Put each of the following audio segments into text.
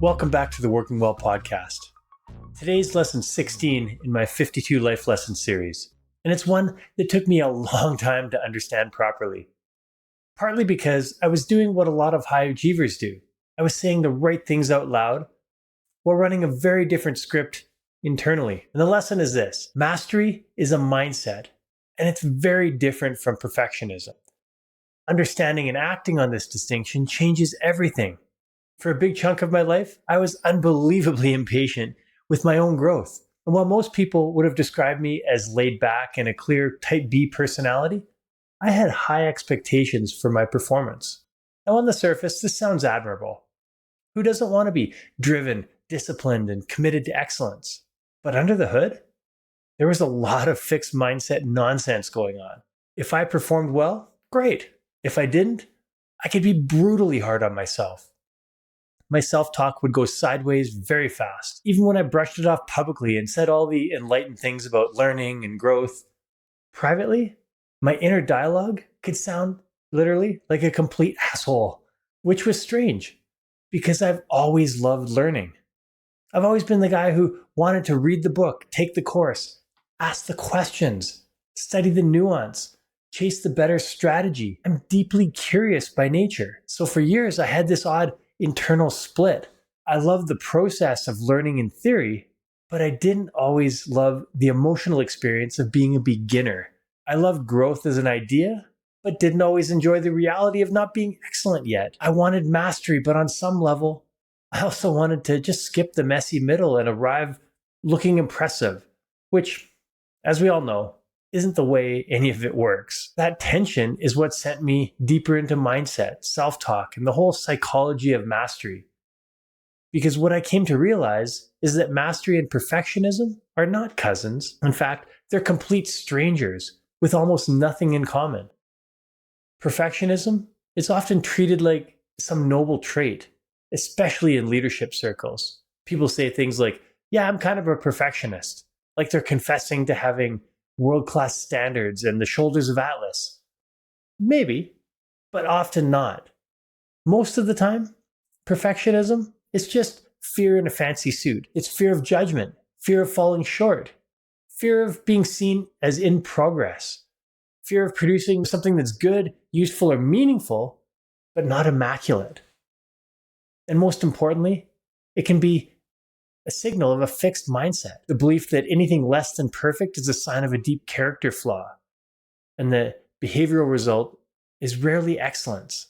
Welcome back to the Working Well podcast. Today's lesson 16 in my 52 life lesson series, and it's one that took me a long time to understand properly. Partly because I was doing what a lot of high achievers do. I was saying the right things out loud while running a very different script internally. And the lesson is this: mastery is a mindset, and it's very different from perfectionism. Understanding and acting on this distinction changes everything. For a big chunk of my life, I was unbelievably impatient with my own growth. And while most people would have described me as laid back and a clear type B personality, I had high expectations for my performance. Now, on the surface, this sounds admirable. Who doesn't want to be driven, disciplined, and committed to excellence? But under the hood, there was a lot of fixed mindset nonsense going on. If I performed well, great. If I didn't, I could be brutally hard on myself. My self-talk would go sideways very fast, even when I brushed it off publicly and said all the enlightened things about learning and growth. Privately, my inner dialogue could sound literally like a complete asshole, which was strange because I've always loved learning. I've always been the guy who wanted to read the book, take the course, ask the questions, study the nuance, chase the better strategy. I'm deeply curious by nature. So for years, I had this odd internal split. I loved the process of learning in theory, but I didn't always love the emotional experience of being a beginner. I loved growth as an idea, but didn't always enjoy the reality of not being excellent yet. I wanted mastery, but on some level, I also wanted to just skip the messy middle and arrive looking impressive, which, as we all know, isn't the way any of it works. That tension is what sent me deeper into mindset, self-talk, and the whole psychology of mastery. Because what I came to realize is that mastery and perfectionism are not cousins. In fact, they're complete strangers with almost nothing in common. Perfectionism is often treated like some noble trait, especially in leadership circles. People say things like, yeah, I'm kind of a perfectionist, like they're confessing to having world-class standards and the shoulders of Atlas. Maybe, but often not. Most of the time, perfectionism is just fear in a fancy suit. It's fear of judgment, fear of falling short, fear of being seen as in progress, fear of producing something that's good, useful, or meaningful, but not immaculate. And most importantly, it can be a signal of a fixed mindset, the belief that anything less than perfect is a sign of a deep character flaw, and the behavioral result is rarely excellence.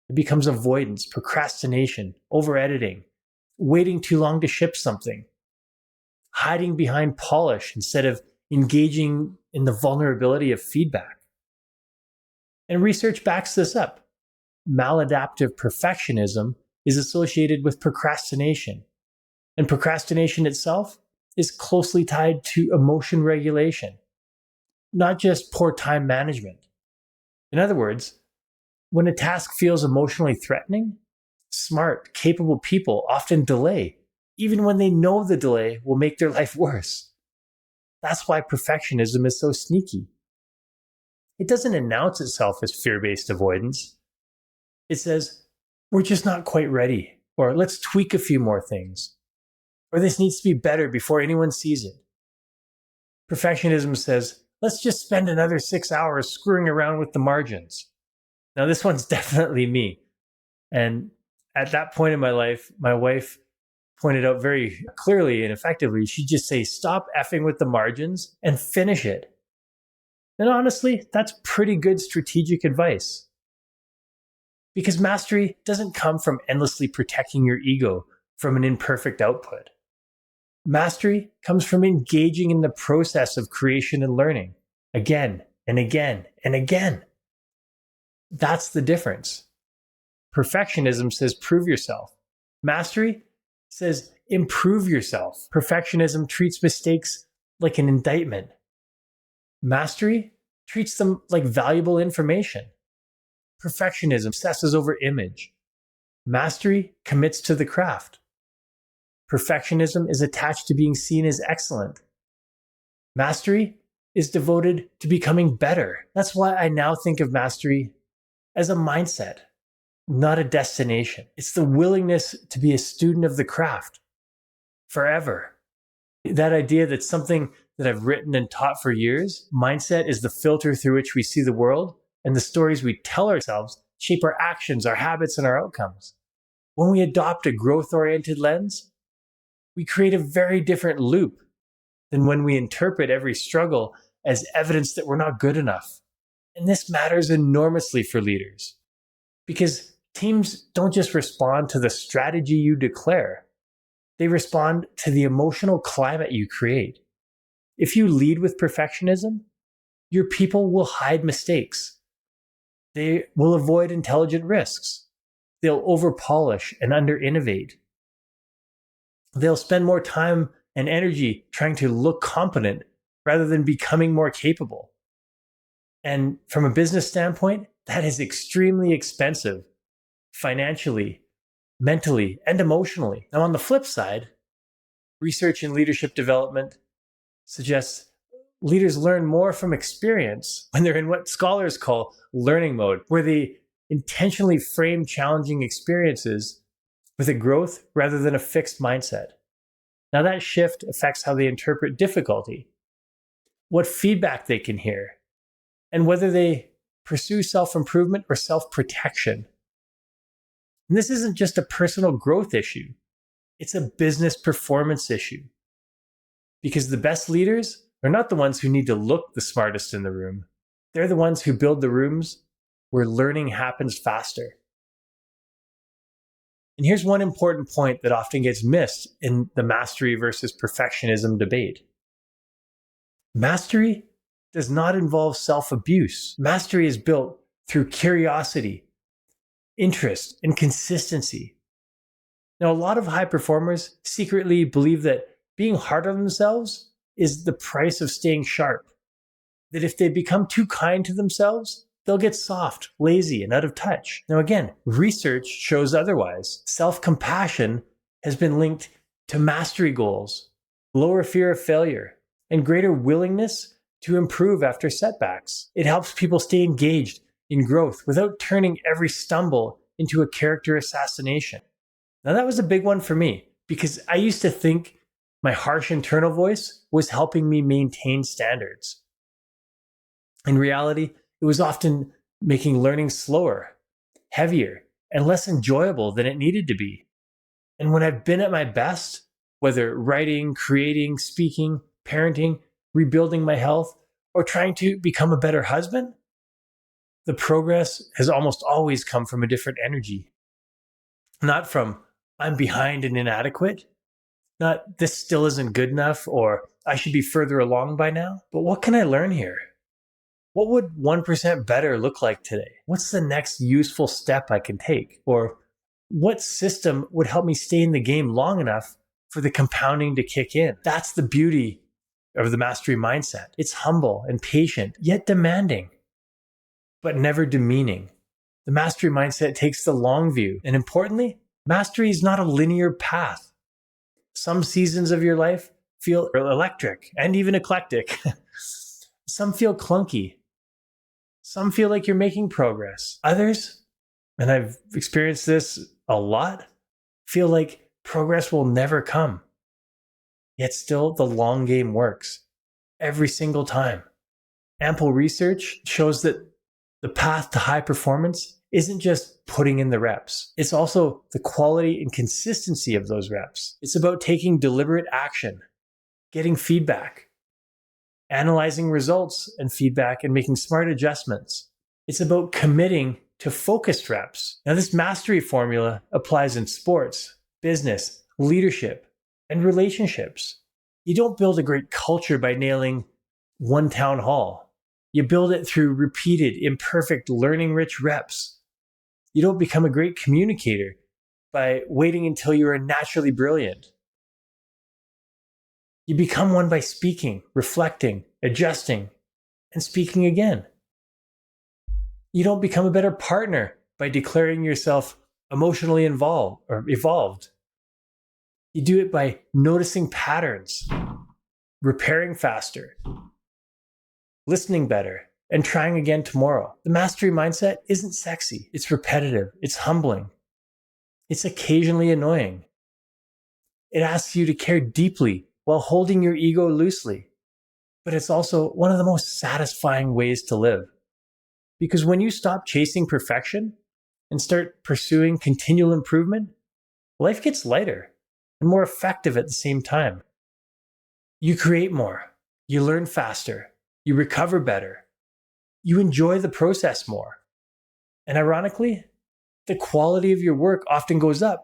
It becomes avoidance, procrastination, over-editing, waiting too long to ship something, hiding behind polish instead of engaging in the vulnerability of feedback. And research backs this up. Maladaptive perfectionism is associated with procrastination. And procrastination itself is closely tied to emotion regulation, not just poor time management. In other words, when a task feels emotionally threatening, smart, capable people often delay, even when they know the delay will make their life worse. That's why perfectionism is so sneaky. It doesn't announce itself as fear-based avoidance. It says, we're just not quite ready, or let's tweak a few more things. Or this needs to be better before anyone sees it. Perfectionism says, let's just spend another 6 hours screwing around with the margins. Now, this one's definitely me. And at that point in my life, my wife pointed out very clearly and effectively, she'd just say, stop effing with the margins and finish it. And honestly, that's pretty good strategic advice. Because mastery doesn't come from endlessly protecting your ego from an imperfect output. Mastery comes from engaging in the process of creation and learning again and again and again. That's the difference. Perfectionism says prove yourself. Mastery says improve yourself. Perfectionism treats mistakes like an indictment. Mastery treats them like valuable information. Perfectionism obsesses over image. Mastery commits to the craft. Perfectionism is attached to being seen as excellent. Mastery is devoted to becoming better. That's why I now think of mastery as a mindset. not a destination. It's the willingness to be a student of the craft forever. That idea that something that I've written and taught for years, mindset is the filter through which we see the world, and the stories we tell ourselves shape our actions, our habits, and our outcomes. When we adopt a growth-oriented lens, we create a very different loop than when we interpret every struggle as evidence that we're not good enough. And this matters enormously for leaders, because teams don't just respond to the strategy you declare. They respond to the emotional climate you create. If you lead with perfectionism, your people will hide mistakes. They will avoid intelligent risks. They'll over-polish and under-innovate. They'll spend more time and energy trying to look competent rather than becoming more capable. And from a business standpoint, that is extremely expensive, financially, mentally, and emotionally. Now, on the flip side, research in leadership development suggests leaders learn more from experience when they're in what scholars call learning mode, where they intentionally frame challenging experiences with a growth rather than a fixed mindset. Now, that shift affects how they interpret difficulty, what feedback they can hear, and whether they pursue self-improvement or self-protection. And this isn't just a personal growth issue. It's a business performance issue. Because the best leaders are not the ones who need to look the smartest in the room. They're the ones who build the rooms where learning happens faster. And here's one important point that often gets missed in the mastery versus perfectionism debate. Mastery does not involve self-abuse. Mastery is built through curiosity, interest, and consistency. Now, a lot of high performers secretly believe that being hard on themselves is the price of staying sharp. That if they become too kind to themselves, they'll get soft, lazy, and out of touch. Now, again, research shows otherwise. Self-compassion has been linked to mastery goals, lower fear of failure, and greater willingness to improve after setbacks. It helps people stay engaged in growth without turning every stumble into a character assassination. Now, that was a big one for me, because I used to think my harsh internal voice was helping me maintain standards. In reality, it was often making learning slower, heavier, and less enjoyable than it needed to be. And when I've been at my best, whether writing, creating, speaking, parenting, rebuilding my health, or trying to become a better husband, the progress has almost always come from a different energy. Not from, I'm behind and inadequate, not this still isn't good enough, or I should be further along by now, but what can I learn here? What would 1% better look like today? What's the next useful step I can take? Or what system would help me stay in the game long enough for the compounding to kick in? That's the beauty of the mastery mindset. It's humble and patient, yet demanding, but never demeaning. The mastery mindset takes the long view. And importantly, mastery is not a linear path. Some seasons of your life feel electric and even eclectic. Some feel clunky. Some feel like you're making progress. Others, and I've experienced this a lot, feel like progress will never come. Yet still, the long game works every single time. Ample research shows that the path to high performance isn't just putting in the reps. It's also the quality and consistency of those reps. It's about taking deliberate action, getting feedback, analyzing results and feedback, and making smart adjustments. It's about committing to focused reps. Now, this mastery formula applies in sports, business, leadership, and relationships. You don't build a great culture by nailing one town hall. You build it through repeated, imperfect, learning-rich reps. You don't become a great communicator by waiting until you are naturally brilliant. You become one by speaking, reflecting, adjusting, and speaking again. You don't become a better partner by declaring yourself emotionally involved or evolved. You do it by noticing patterns, repairing faster, listening better, and trying again tomorrow. The mastery mindset isn't sexy. It's repetitive. It's humbling. It's occasionally annoying. It asks you to care deeply while holding your ego loosely. But it's also one of the most satisfying ways to live. Because when you stop chasing perfection and start pursuing continual improvement, life gets lighter and more effective at the same time. You create more, you learn faster, you recover better, you enjoy the process more. And ironically, the quality of your work often goes up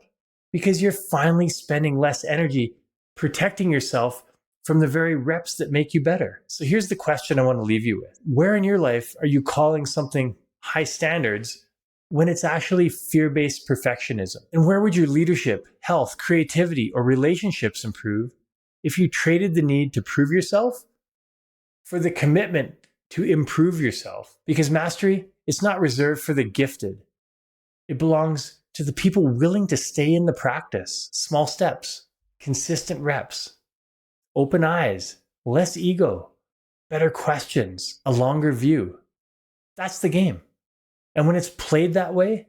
because you're finally spending less energy protecting yourself from the very reps that make you better. So here's the question I want to leave you with. Where in your life are you calling something high standards when it's actually fear-based perfectionism? And where would your leadership, health, creativity, or relationships improve if you traded the need to prove yourself for the commitment to improve yourself? Because mastery is not reserved for the gifted. It belongs to the people willing to stay in the practice. Small steps, consistent reps, open eyes, less ego, better questions, a longer view. That's the game. And when it's played that way,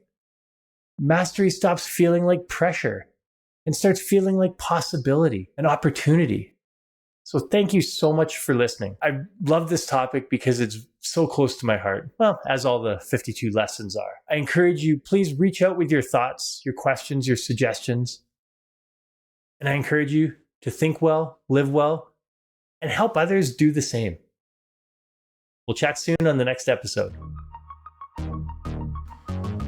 mastery stops feeling like pressure and starts feeling like possibility and opportunity. So thank you so much for listening. I love this topic because it's so close to my heart. Well, as all the 52 lessons are. I encourage you, please reach out with your thoughts, your questions, your suggestions. And I encourage you to think well, live well, and help others do the same. We'll chat soon on the next episode.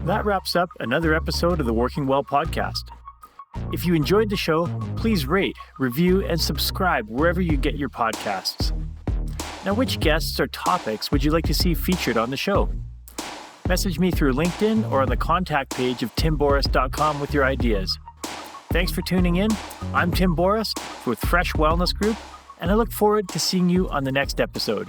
That wraps up another episode of the Working Well podcast. If you enjoyed the show, please rate, review, and subscribe wherever you get your podcasts. Now, which guests or topics would you like to see featured on the show? Message me through LinkedIn or on the contact page of timborys.com with your ideas. Thanks for tuning in. I'm Tim Borys with Fresh Wellness Group, and I look forward to seeing you on the next episode.